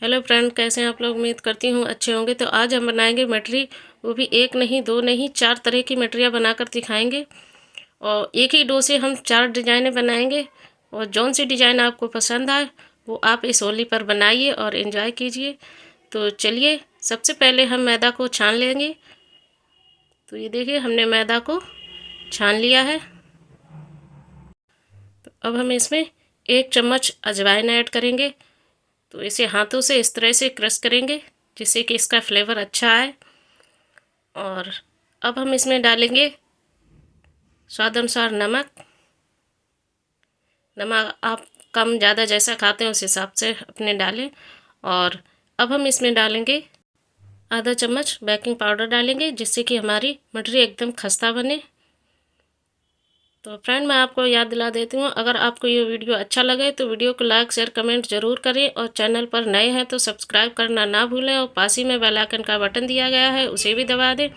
Hello friend, कैसे हैं आप लोग। उम्मीद करती हूँ अच्छे होंगे। तो आज हम बनाएंगे मटरी, वो भी एक नहीं दो नहीं 4 तरह की मटरियाँ बनाकर दिखाएंगे। और एक ही डो से हम 4 डिज़ाइनें बनाएंगे। और जौन सी डिज़ाइन आपको पसंद आए वो आप इस होली पर बनाइए और एंजॉय कीजिए। तो चलिए, सबसे पहले हम मैदा को छान लेंगे। तो ये देखिए, हमने मैदा को छान लिया है। तो अब हम इसमें 1 चम्मच अजवाइन ऐड करेंगे। तो इसे हाथों से इस तरह से क्रश करेंगे जिससे कि इसका फ्लेवर अच्छा आए। और अब हम इसमें डालेंगे स्वाद अनुसार नमक। नमक आप कम ज़्यादा जैसा खाते हैं उस हिसाब से अपने डालें। और अब हम इसमें डालेंगे आधा चम्मच बेकिंग पाउडर डालेंगे जिससे कि हमारी मटरी एकदम खस्ता बने। तो फ्रेंड, मैं आपको याद दिला देती हूँ, अगर आपको ये वीडियो अच्छा लगे तो वीडियो को लाइक शेयर कमेंट ज़रूर करें। और चैनल पर नए हैं तो सब्सक्राइब करना ना भूलें। और पास ही में बेल आइकन का बटन दिया गया है, उसे भी दबा दें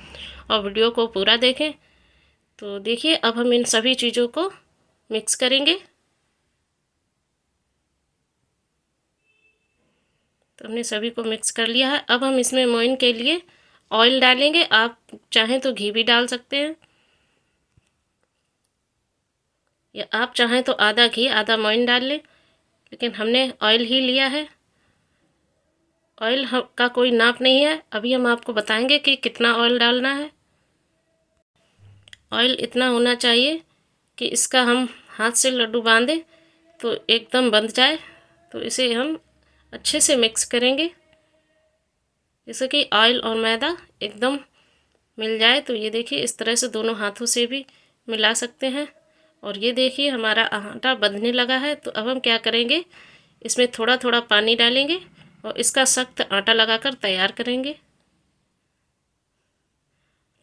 और वीडियो को पूरा देखें। तो देखिए, अब हम इन सभी चीज़ों को मिक्स करेंगे। तो हमने सभी को मिक्स कर लिया है। अब हम इसमें मोइन के लिए ऑयल डालेंगे। आप चाहें तो घी भी डाल सकते हैं, या आप चाहें तो आधा घी आधा मोइन डाल लें, लेकिन हमने ऑयल ही लिया है। ऑयल का कोई नाप नहीं है। अभी हम आपको बताएंगे कि कितना ऑयल डालना है। ऑयल इतना होना चाहिए कि इसका हम हाथ से लड्डू बांधें तो एकदम बंध जाए। तो इसे हम अच्छे से मिक्स करेंगे जैसे कि ऑयल और मैदा एकदम मिल जाए। तो ये देखिए, इस तरह से दोनों हाथों से भी मिला सकते हैं। और ये देखिए, हमारा आटा बंधने लगा है। तो अब हम क्या करेंगे, इसमें थोड़ा थोड़ा पानी डालेंगे और इसका सख्त आटा लगाकर तैयार करेंगे।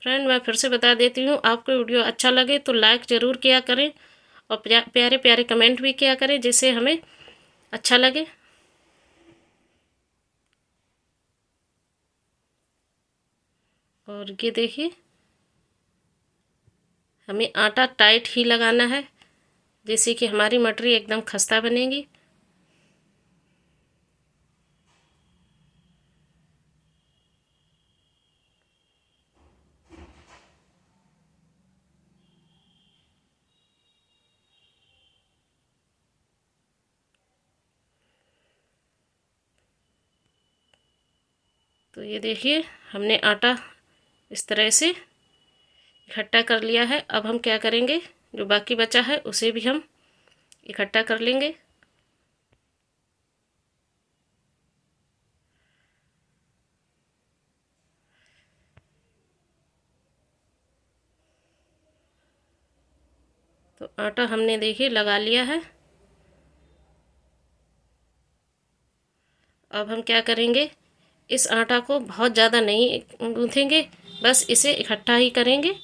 फ्रेंड, मैं फिर से बता देती हूँ, आपको वीडियो अच्छा लगे तो लाइक ज़रूर किया करें और प्यारे प्यारे कमेंट भी किया करें जिससे हमें अच्छा लगे। और ये देखिए, हमें आटा टाइट ही लगाना है जिससे कि हमारी मटरी एकदम खस्ता बनेगी। तो ये देखिए, हमने आटा इस तरह से इकट्ठा कर लिया है। अब हम क्या करेंगे, जो बाकी बचा है उसे भी हम इकट्ठा कर लेंगे। तो आटा हमने देखिए लगा लिया है। अब हम क्या करेंगे, इस आटा को बहुत ज़्यादा नहीं गूँथेंगे, बस इसे इकट्ठा ही करेंगे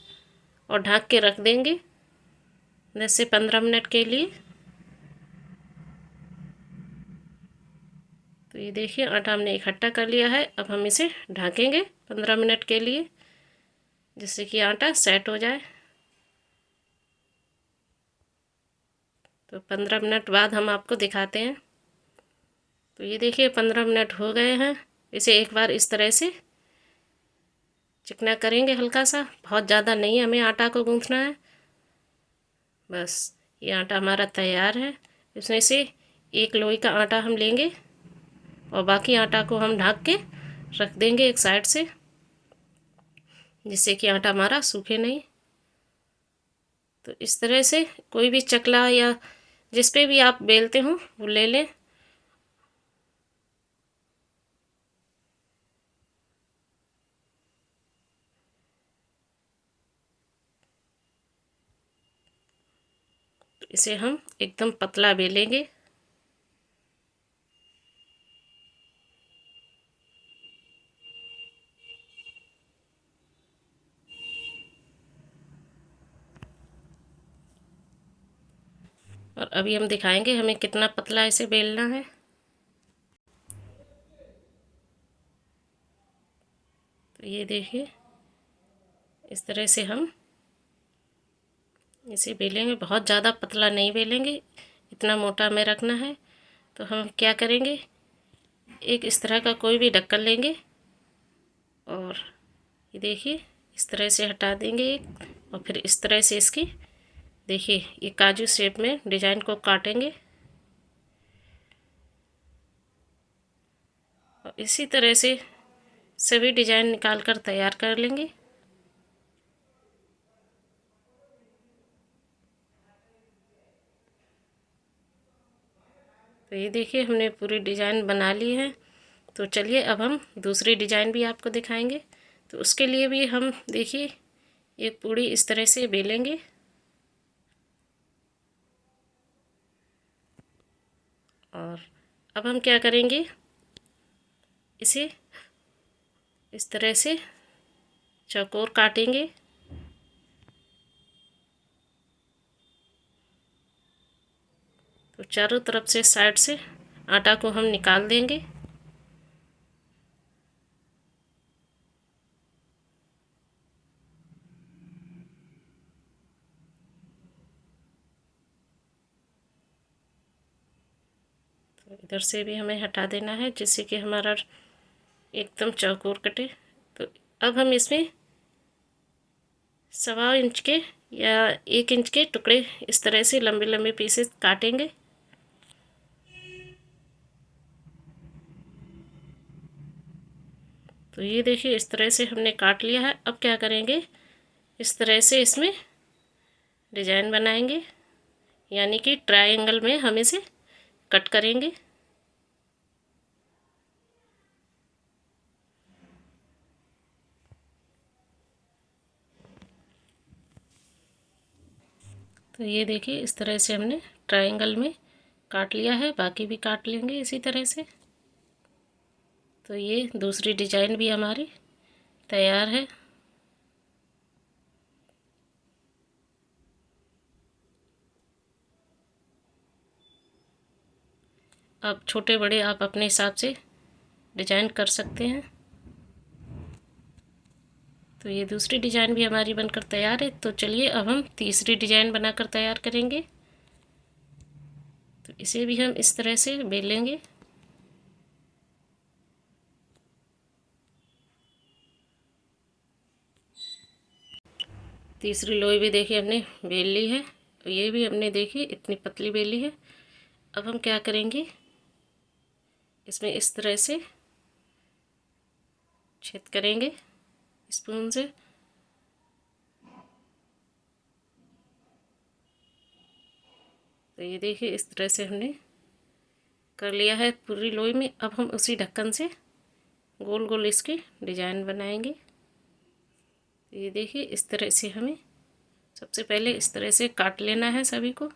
और ढक के रख देंगे 10 से 15 मिनट के लिए। तो ये देखिए, आटा हमने इकट्ठा कर लिया है। अब हम इसे ढकेंगे 15 मिनट के लिए जिससे कि आटा सेट हो जाए। तो 15 मिनट बाद हम आपको दिखाते हैं। तो ये देखिए, 15 मिनट हो गए हैं। इसे एक बार इस तरह से चिकना करेंगे हल्का सा, बहुत ज़्यादा नहीं हमें आटा को गूँथना है। बस ये आटा हमारा तैयार है। इसमें से एक लोई का आटा हम लेंगे और बाकी आटा को हम ढक के रख देंगे एक साइड से जिससे कि आटा हमारा सूखे नहीं। तो इस तरह से कोई भी चकला या जिस पे भी आप बेलते हो वो ले लें। तो इसे हम एकदम पतला बेलेंगे। और अभी हम दिखाएंगे हमें कितना पतला इसे बेलना है। तो ये देखिए, इस तरह से हम इसे बेलेंगे, बहुत ज़्यादा पतला नहीं बेलेंगे, इतना मोटा में रखना है। तो हम क्या करेंगे, एक इस तरह का कोई भी ढक्कन लेंगे और ये देखिए इस तरह से हटा देंगे एक, और फिर इस तरह से इसकी देखिए ये काजू शेप में डिजाइन को काटेंगे और इसी तरह से सभी डिजाइन निकाल कर तैयार कर लेंगे। तो ये देखिए हमने पूरी डिजाइन बना ली है। तो चलिए अब हम दूसरी डिजाइन भी आपको दिखाएंगे। तो उसके लिए भी हम देखिए एक पूड़ी इस तरह से बेलेंगे और अब हम क्या करेंगे, इसे इस तरह से चौकोर काटेंगे तो चारों तरफ से साइड से आटा को हम निकाल देंगे। तो इधर से भी हमें हटा देना है जिससे कि हमारा एकदम चौकोर कटे। तो अब हम इसमें 1.25 इंच के या 1 इंच के टुकड़े इस तरह से लंबे लंबे पीसेस काटेंगे। तो ये देखिए इस तरह से हमने काट लिया है। अब क्या करेंगे, इस तरह से इसमें डिजाइन बनाएंगे, यानी कि ट्रायंगल में हम इसे कट करेंगे। तो ये देखिए इस तरह से हमने ट्रायंगल में काट लिया है, बाकी भी काट लेंगे इसी तरह से। तो ये दूसरी डिजाइन भी हमारी तैयार है। अब छोटे बड़े आप अपने हिसाब से डिजाइन कर सकते हैं। तो ये दूसरी डिजाइन भी हमारी बनकर तैयार है। तो चलिए अब हम तीसरी डिजाइन बनाकर तैयार करेंगे। तो इसे भी हम इस तरह से बेलेंगे। तीसरी लोई भी देखिए हमने बेल ली है। तो ये भी हमने देखिए इतनी पतली बेली है। अब हम क्या करेंगे, इसमें इस तरह से छेद करेंगे स्पून से। तो ये देखिए इस तरह से हमने कर लिया है पूरी लोई में। अब हम उसी ढक्कन से गोल गोल इसकी डिजाइन बनाएंगे। तो ये देखिए इस तरह से हमें सबसे पहले इस तरह से काट लेना है सभी को।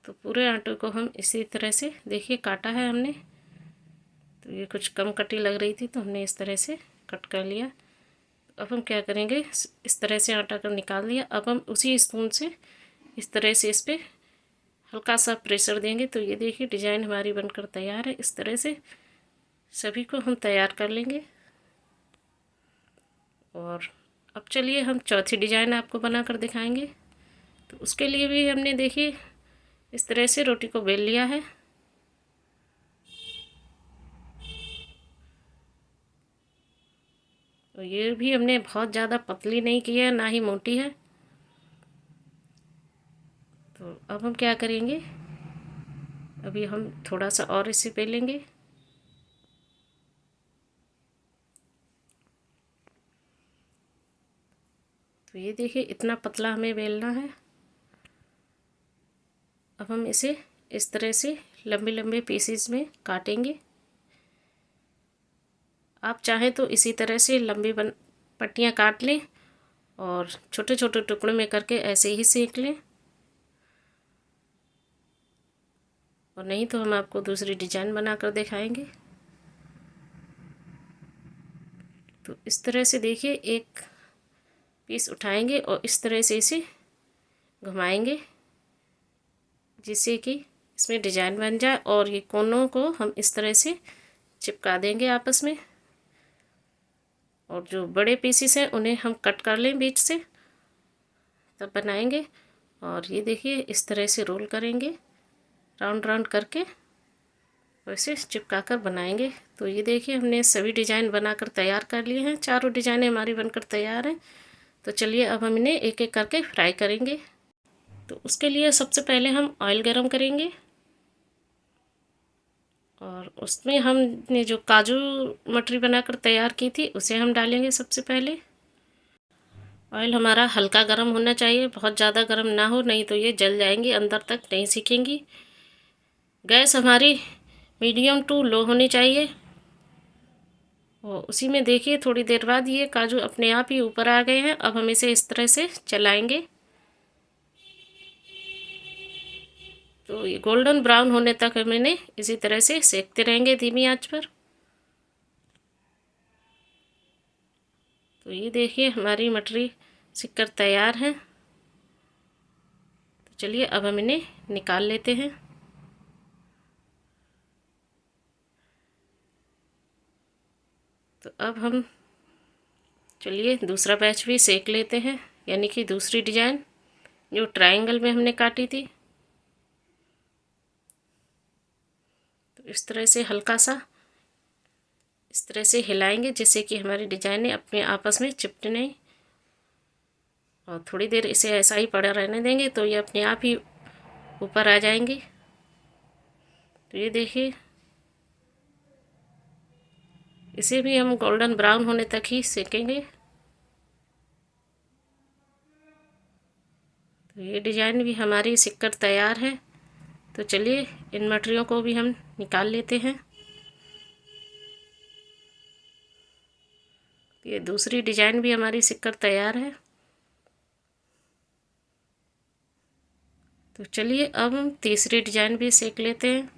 तो पूरे आटे को हम इसी तरह से देखिए काटा है हमने। तो ये कुछ कम कटी लग रही थी तो हमने इस तरह से कट कर लिया। अब हम क्या करेंगे, इस तरह से आटा को निकाल दिया। अब हम उसी स्पून से इस तरह से इस पर हल्का सा प्रेशर देंगे। तो ये देखिए डिजाइन हमारी बनकर तैयार है। इस तरह से सभी को हम तैयार कर लेंगे। और अब चलिए हम चौथी डिजाइन आपको बनाकर दिखाएंगे। तो उसके लिए भी हमने देखिए इस तरह से रोटी को बेल लिया है। तो ये भी हमने बहुत ज़्यादा पतली नहीं की है, ना ही मोटी है। तो अब हम क्या करेंगे, अभी हम थोड़ा सा और इसे बेलेंगे। तो ये देखिए इतना पतला हमें बेलना है। अब हम इसे इस तरह से लंबे लंबे पीसेस में काटेंगे। आप चाहें तो इसी तरह से लंबी पट्टियाँ काट लें और छोटे छोटे टुकड़ों में करके ऐसे ही सेक लें, और नहीं तो हम आपको दूसरी डिजाइन बनाकर दिखाएंगे। तो इस तरह से देखिए एक पीस उठाएंगे और इस तरह से इसे घुमाएंगे जिससे कि इसमें डिजाइन बन जाए, और ये कोनों को हम इस तरह से चिपका देंगे आपस में। और जो बड़े पीसेस हैं उन्हें हम कट कर लें बीच से, तब बनाएंगे। और ये देखिए इस तरह से रोल करेंगे राउंड राउंड करके। वैसे चिपका कर बनाएंगे। तो ये देखिए हमने सभी डिज़ाइन बनाकर तैयार कर लिए हैं, चारों डिज़ाइनें हमारी बनकर तैयार हैं। तो चलिए अब हम इन्हें एक एक करके फ्राई करेंगे। तो उसके लिए सबसे पहले हम ऑयल गरम करेंगे और उसमें हमने जो काजू मटरी बनाकर तैयार की थी उसे हम डालेंगे सबसे पहले। ऑयल हमारा हल्का गरम होना चाहिए, बहुत ज़्यादा गरम ना हो, नहीं तो ये जल जाएंगी, अंदर तक नहीं सीखेंगी। गैस हमारी मीडियम टू लो होनी चाहिए। और उसी में देखिए थोड़ी देर बाद ये काजू अपने आप ही ऊपर आ गए हैं। अब हम इसे इस तरह से चलाएंगे तो ये गोल्डन ब्राउन होने तक हम इन्हें इसी तरह से सेकते रहेंगे धीमी आंच पर। तो ये देखिए हमारी मटरी सिककर तैयार है। तो चलिए अब हम इन्हें निकाल लेते हैं। तो अब हम चलिए दूसरा बैच भी सेक लेते हैं, यानी कि दूसरी डिजाइन जो ट्रायंगल में हमने काटी थी। तो इस तरह से हल्का सा इस तरह से हिलाएंगे जिससे कि हमारी डिजाइनें अपने आपस में चिपटे नहीं। और थोड़ी देर इसे ऐसा ही पड़ा रहने देंगे तो ये अपने आप ही ऊपर आ जाएंगी। तो ये देखिए इसे भी हम गोल्डन ब्राउन होने तक ही सेकेंगे। तो ये डिजाइन भी हमारी सिककर तैयार है। तो चलिए इन मटरियों को भी हम निकाल लेते हैं। ये दूसरी डिजाइन भी हमारी सिककर तैयार है। तो चलिए अब हम तीसरी डिजाइन भी सेक लेते हैं।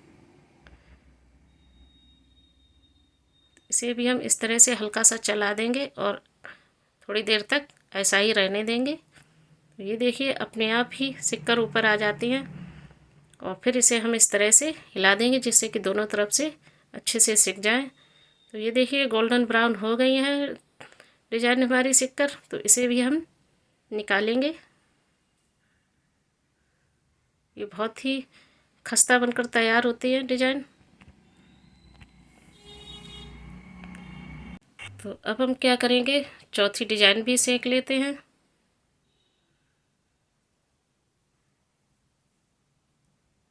इसे भी हम इस तरह से हल्का सा चला देंगे और थोड़ी देर तक ऐसा ही रहने देंगे। तो ये देखिए अपने आप ही सिककर ऊपर आ जाती हैं और फिर इसे हम इस तरह से हिला देंगे जिससे कि दोनों तरफ से अच्छे से सिक जाए। तो ये देखिए गोल्डन ब्राउन हो गई है डिजाइन हमारी सिककर। तो इसे भी हम निकालेंगे। ये बहुत ही खस्ता बनकर तैयार होती है डिजाइन। तो अब हम क्या करेंगे, चौथी डिजाइन भी सेक लेते हैं।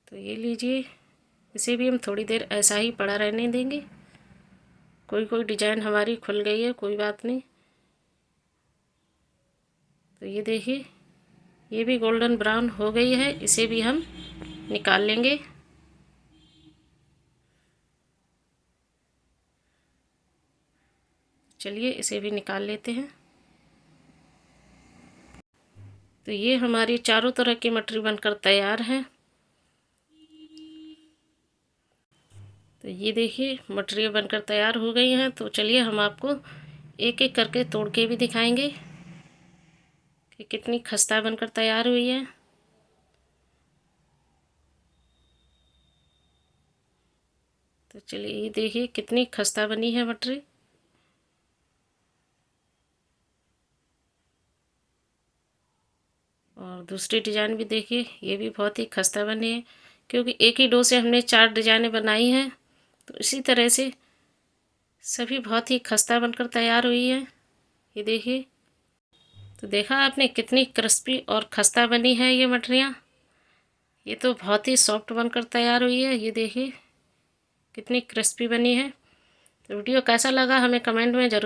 तो ये लीजिए इसे भी हम थोड़ी देर ऐसा ही पड़ा रहने देंगे। कोई कोई डिजाइन हमारी खुल गई है, कोई बात नहीं। तो ये देखिए ये भी गोल्डन ब्राउन हो गई है, इसे भी हम निकाल लेंगे। चलिए इसे भी निकाल लेते हैं। तो ये हमारी चारों तरह की मटरी बनकर तैयार है। तो ये देखिए मटरियाँ बनकर तैयार हो गई हैं। तो चलिए हम आपको एक एक करके तोड़ के भी दिखाएंगे कि कितनी खस्ता बनकर तैयार हुई है। तो चलिए ये देखिए कितनी खस्ता बनी है मटरी। और दूसरी डिजाइन भी देखिए ये भी बहुत ही खस्ता बनी है, क्योंकि एक ही डो से हमने 4 डिजाइनें बनाई हैं। तो इसी तरह से सभी बहुत ही खस्ता बनकर तैयार हुई है। ये देखिए तो देखा आपने कितनी क्रिस्पी और खस्ता बनी है ये मटरियाँ। ये तो बहुत ही सॉफ्ट बनकर तैयार हुई है। ये देखिए कितनी क्रिस्पी बनी है। तो वीडियो कैसा लगा हमें कमेंट में ज़रूर